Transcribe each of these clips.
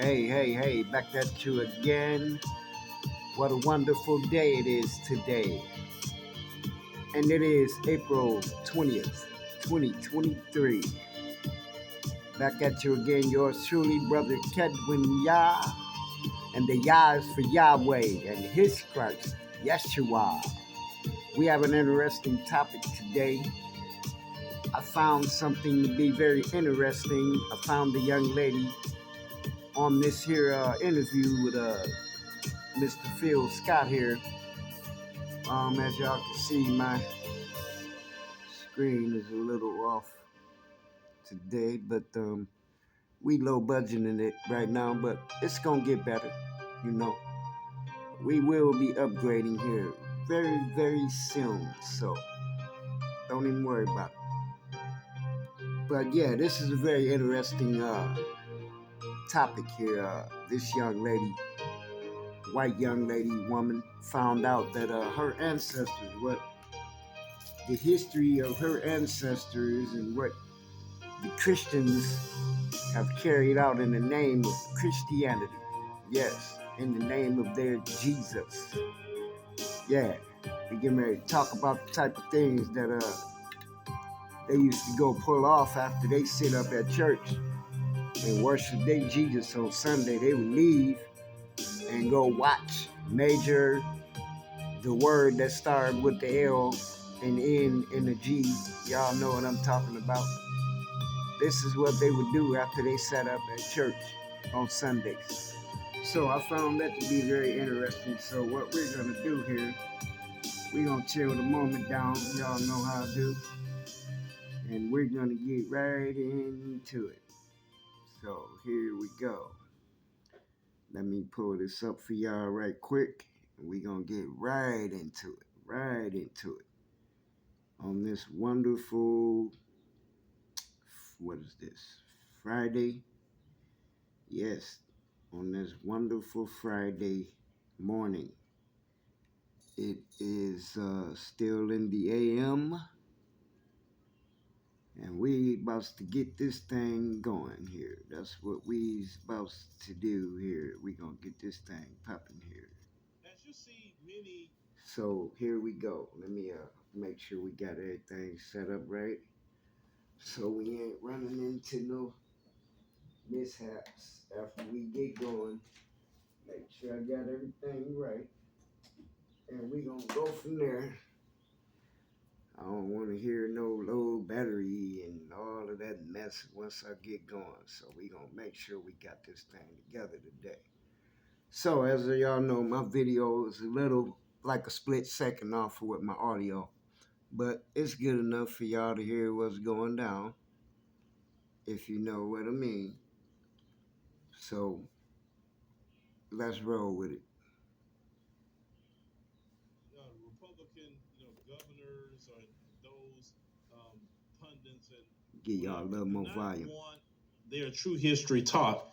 Hey, back at you again. What a wonderful day it is today. And it is April 20th, 2023. Back at you again, yours truly, Brother Kedwin Yah. And the Yah is for Yahweh and His Christ, Yeshua. We have an interesting topic today. I found something to be very interesting. I found a young lady on this here interview with Mr. Phil Scott here. As y'all can see, my screen is a little off today, but we low budgeting it right now, but it's gonna get better, you know. We will be upgrading here very, very soon, so don't even worry about it. But yeah, this is a very interesting topic here. This young lady, white young lady, woman, found out that her ancestors, what the history of her ancestors and what the Christians have carried out in the name of Christianity. Yes, in the name of their Jesus. Yeah, we get ready to talk about the type of things that they used to go pull off after they sit up at church and worship their Jesus on Sunday. They would leave and go watch Major, the word that started with the L and N and the G. Y'all know what I'm talking about. This is what they would do after they sat up at church on Sundays. So I found that to be very interesting. So what we're going to do here, we're going to chill the moment down. Y'all know how I do. And we're going to get right into it. So here we go. Let me pull this up for y'all right quick. And we're going to get right into it. On this wonderful, what is this? Friday. Yes, on this wonderful Friday morning. It is still in the AM, and we about to get this thing going here. That's what we about to do here. We gonna get this thing popping here. As you see, many. So here we go. Let me make sure we got everything set up right, so we ain't running into no mishaps after we get going. Make sure I got everything right. And we gonna go from there. I don't want to hear no low battery and all of that mess once I get going. So we gonna make sure we got this thing together today. So as y'all know, my video is a little like a split second off with my audio, but it's good enough for y'all to hear what's going down, if you know what I mean. So let's roll with it. Republican, governors or those pundits and give y'all a little more volume. Want their true history taught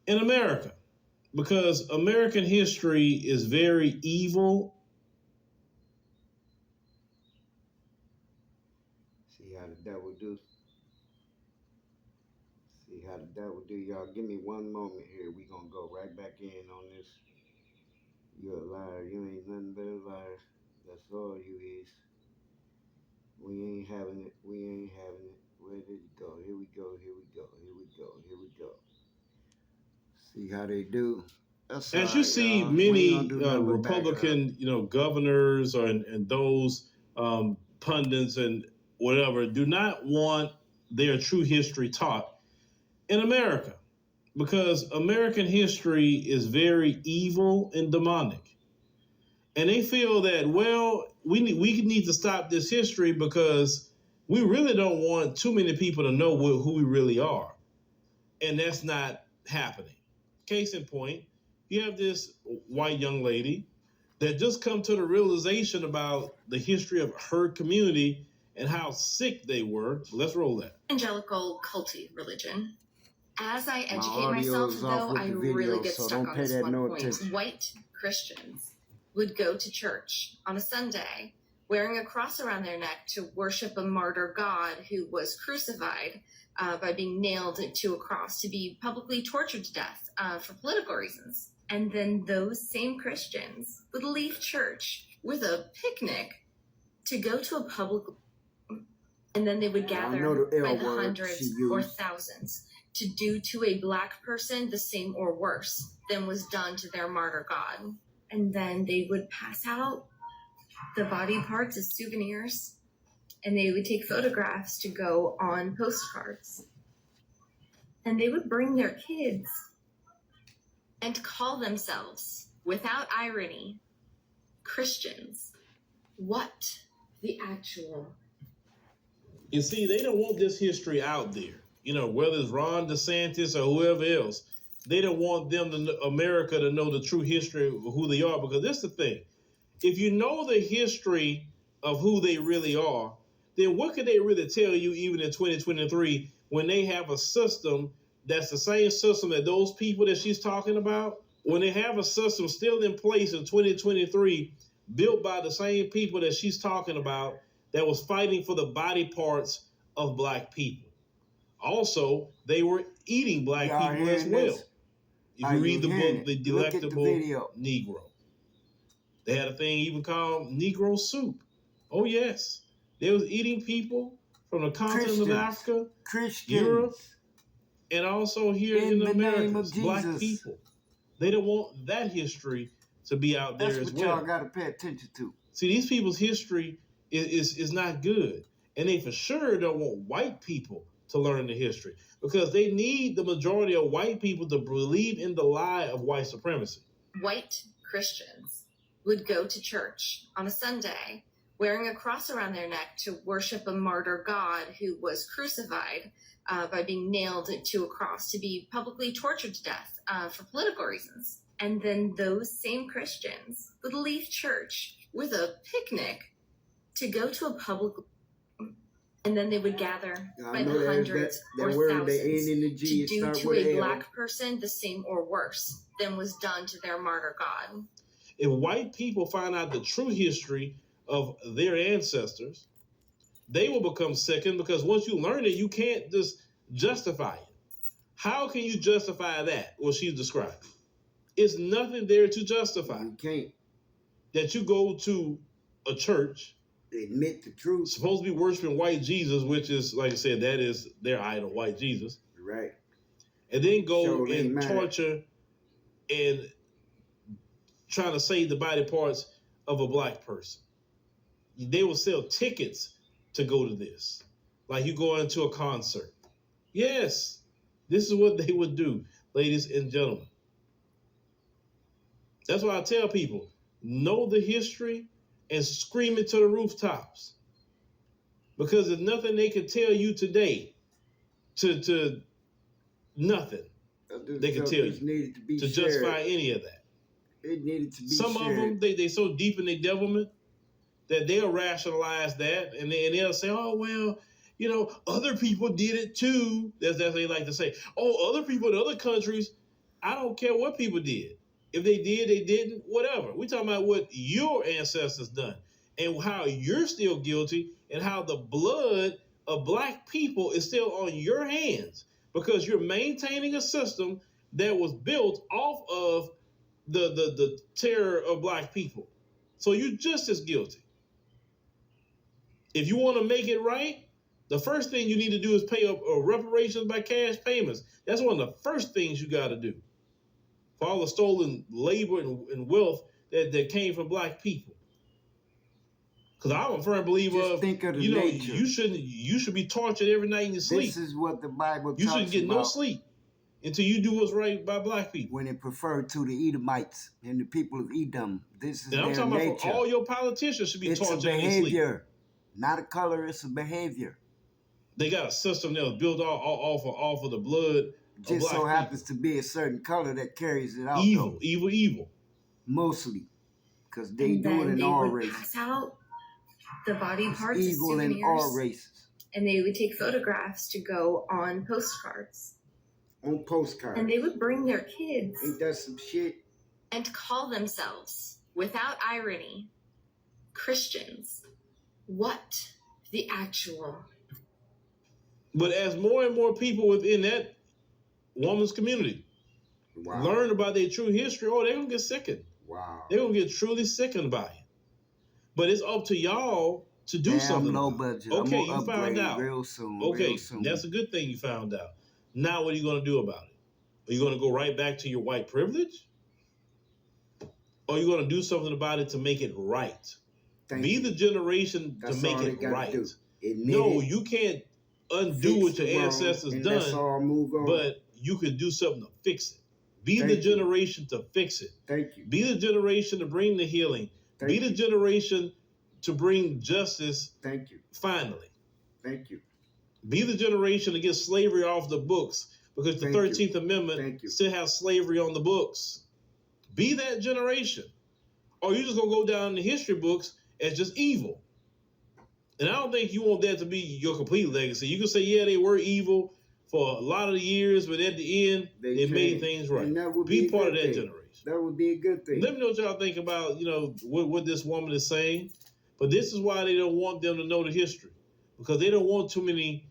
in America, because American history is very evil. See how the devil do. See how the devil do. Y'all give me one moment here. We gonna go right back in on this. You're a liar. You ain't nothing but a liar. That's all you is. We ain't having it. Where did it go? Here we go. See how they do. That's as you see, many Republican, governors and those pundits and whatever do not want their true history taught in America, because American history is very evil and demonic. And they feel that, well, we need to stop this history because we really don't want too many people to know who we really are. And that's not happening. Case in point, you have this white young lady that just come to the realization about the history of her community and how sick they were. Let's roll that. Evangelical culty religion. As I educate myself, though, I really get stuck on this one point. White Christians would go to church on a Sunday wearing a cross around their neck to worship a martyr god who was crucified by being nailed to a cross to be publicly tortured to death for political reasons. And then those same Christians would leave church with a picnic to go to a public, and then they would gather by the hundreds or thousands to do to a Black person the same or worse than was done to their martyr god. And then they would pass out the body parts as souvenirs, and they would take photographs to go on postcards. And they would bring their kids and call themselves, without irony, Christians. What the actual? You see, they don't want this history out there. You know, whether it's Ron DeSantis or whoever else, they don't want America to know the true history of who they are, because this is the thing. If you know the history of who they really are, then what could they really tell you even in 2023 when they have a system that's the same system that those people that she's talking about? When they have a system still in place in 2023 built by the same people that she's talking about that was fighting for the body parts of Black people. Also, they were eating Black people as well. If you read the book, The Delectable Negro, they had a thing even called Negro Soup. Oh, yes. They was eating people from the continent of Africa, Europe, and also here in the Americas, Black people. They don't want that history to be out there as well. That's what y'all got to pay attention to. See, these people's history is not good. And they for sure don't want white people to learn the history, because they need the majority of white people to believe in the lie of white supremacy. White Christians would go to church on a Sunday wearing a cross around their neck to worship a martyr god who was crucified by being nailed to a cross to be publicly tortured to death for political reasons. And then those same Christians would leave church with a picnic to go to a public, and then they would gather by the hundreds or thousands to do to a Black person the same or worse than was done to their martyr god. If white people find out the true history of their ancestors, they will become sickened, because once you learn it, you can't just justify it. How can you justify that, what she's describing? It's nothing there to justify. You can't. That you go to a church, admit the truth, supposed to be worshiping white Jesus, which is, like I said, that is their idol, white Jesus. Right. And then go and torture and trying to save the body parts of a Black person. They will sell tickets to go to this. Like you go into a concert. Yes, this is what they would do, ladies and gentlemen. That's why I tell people, know the history and scream it to the rooftops. Because there's nothing they can tell you today to nothing they can tell you to justify any of that. It needed to be Some shared. of them, they so deep in their devilment that they'll rationalize that, and they'll say, oh, well, you know, other people did it too. That's what they like to say. Oh, other people in other countries, I don't care what people did. If they did, they didn't, whatever. We're talking about what your ancestors done and how you're still guilty and how the blood of Black people is still on your hands because you're maintaining a system that was built off of the terror of Black people. So you're just as guilty. If you want to make it right, the first thing you need to do is pay reparations by cash payments. That's one of the first things you got to do for all the stolen labor and wealth that came from Black people. Because I'm a firm believer of you know, you should be tortured every night in your sleep. This is what the Bible talks You about. shouldn't get no sleep until you do what's right by Black people. When it referred to the Edomites and the people of Edom, this is and I'm their talking nature. about for all your politicians should be It's tortured a in their sleep. behavior, not a color. It's a behavior. They got a system that was built off of the blood. Just so happens to be a certain color that carries it out. Evil. Mostly, because they do it in all races. Pass out the body parts as evil souvenirs, in all races. And they would take photographs to go on postcards. On postcards. And they would bring their kids. Ain't that some shit? And call themselves, without irony, Christians. what the actual. But as more and more people within that woman's community learn about their true history, they're going to get sickened. Wow. They're going to get truly sickened by it. But it's up to y'all to do something. Low budget. Okay, you found out. Real soon. Okay, real soon. That's a good thing you found out. Now what are you going to do about it? Are you going to go right back to your white privilege? Or are you going to do something about it to make it right? Be the generation to make it right. No, you can't undo what your ancestors done, but you can do something to fix it. Be the generation to fix it. Thank you. Be the generation to bring the healing. Be the generation to bring justice. Thank you. Finally. Thank you. Be the generation to get slavery off the books, because the 13th Amendment still has slavery on the books. Be that generation. Or you're just going to go down in the history books as just evil. And I don't think you want that to be your complete legacy. You can say, yeah, they were evil for a lot of the years, but at the end, they made things right. Be part of that generation. That would be a good thing. Let me know what y'all think about, what this woman is saying. But this is why they don't want them to know the history, because they don't want too many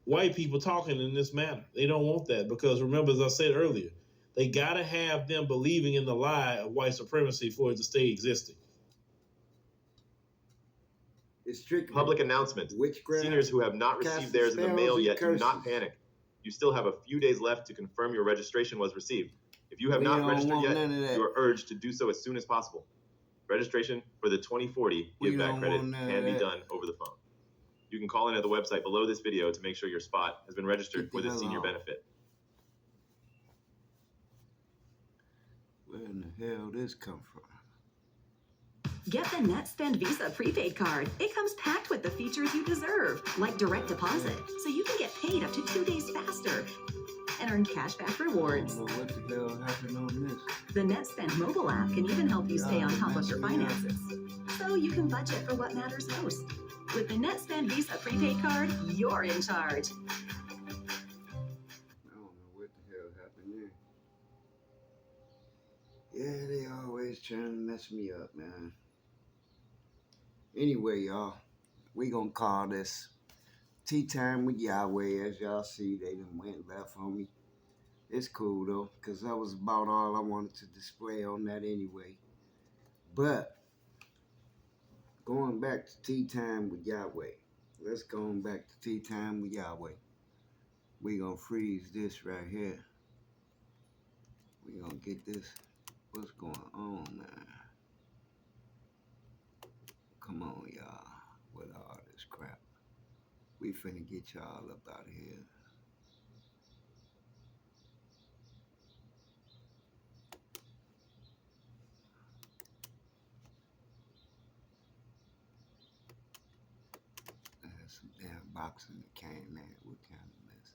white people talking in this manner. They don't want that, because remember, as I said earlier, they got to have them believing in the lie of white supremacy for it to stay existing. It's tricky. Public announcement. Seniors who have not received theirs in the mail yet, do not panic. You still have a few days left to confirm your registration was received. If you have not registered yet, you are urged to do so as soon as possible. Registration for the 2040 Give Back Credit can be done over the phone. You can call in at the website below this video to make sure your spot has been registered for this senior benefit. Where in the hell did this come from? Get the NetSpend Visa prepaid card. It comes packed with the features you deserve, like direct deposit, so you can get paid up to 2 days faster and earn cashback rewards. I don't know what the hell happened on this. The NetSpend mobile app can even help you stay on top of your finances, so you can budget for what matters most. With the NetSpend Visa prepaid card, you're in charge. I don't know what the hell happened there. Yeah, they always trying to mess me up, man. Anyway, y'all, we gonna call this Tea Time with Yahweh. As y'all see, they done went left on me. It's cool, though, because that was about all I wanted to display on that anyway. But going back to Tea Time with Yahweh. Let's go on back to Tea Time with Yahweh. We gonna freeze this right here. We gonna get this. What's going on, man? Come on, y'all. With all this crap. We finna get y'all up out of here. There's some damn boxing that came, man. What kind of mess?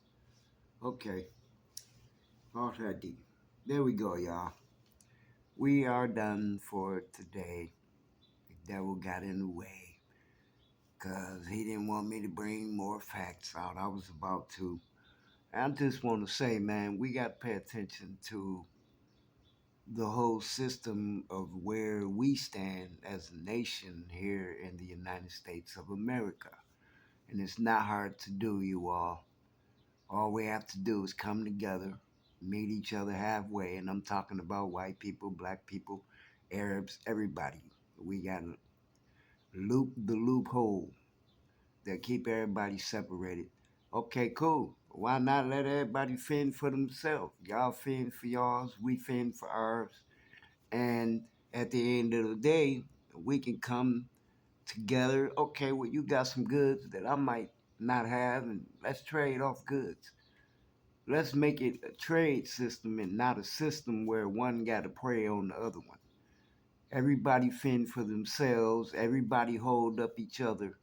Okay. Alrighty. There we go, y'all. We are done for today. The devil got in the way, because he didn't want me to bring more facts out. I was about to. I just want to say, man, we got to pay attention to the whole system of where we stand as a nation here in the United States of America. And it's not hard to do, you all. All we have to do is come together, meet each other halfway. And I'm talking about white people, black people, Arabs, everybody. We got to loop the loophole that keep everybody separated. Okay, cool. Why not let everybody fend for themselves? Y'all fend for y'all's, we fend for ours. And at the end of the day, we can come together. Okay, well, you got some goods that I might not have, and let's trade off goods. Let's make it a trade system and not a system where one got to prey on the other one. Everybody fend for themselves. Everybody hold up each other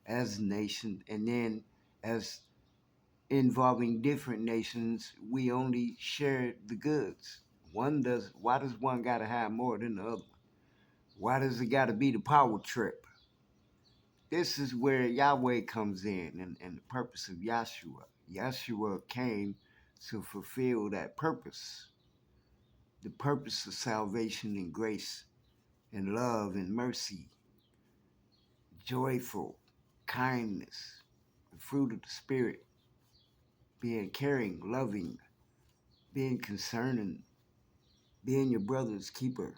as a nation. And then as involving different nations, we only share the goods. Why does one got to have more than the other one? Why does it got to be the power trip? This is where Yahweh comes in and the purpose of Yahshua. Yahshua came to fulfill that purpose. The purpose of salvation and grace and love and mercy. joyful, kindness, the fruit of the Spirit, being caring, loving, being concerning, being your brother's keeper.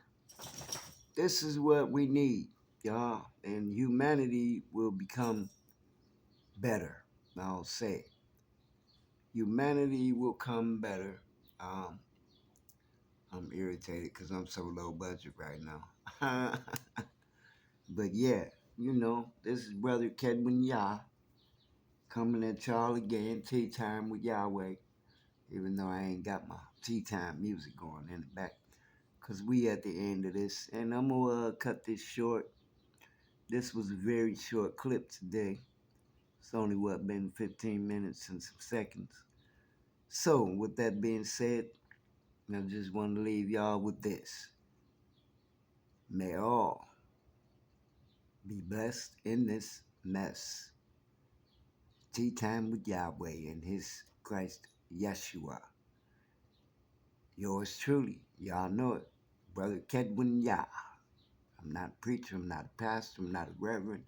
This is what we need, y'all, and humanity will become better. I'll say humanity will come better. I'm irritated because I'm so low budget right now. But yeah, this is Brother Kedwin Yah coming at y'all again, Tea Time with Yahweh. Even though I ain't got my tea time music going in the back. Because we at the end of this. And I'm going to cut this short. This was a very short clip today. It's only, been 15 minutes and some seconds. So, with that being said, I just want to leave y'all with this. May all be blessed in this mess. Tea time with Yahweh and His Christ Yeshua. Yours truly, y'all know it, Brother Kedwin Yah. I'm not a preacher, I'm not a pastor, I'm not a reverend,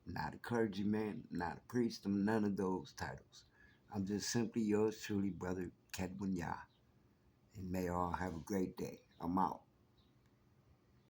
I'm not a clergyman, I'm not a priest, I'm none of those titles. I'm just simply yours truly, Brother Kedwin Yah. And may all have a great day. I'm out.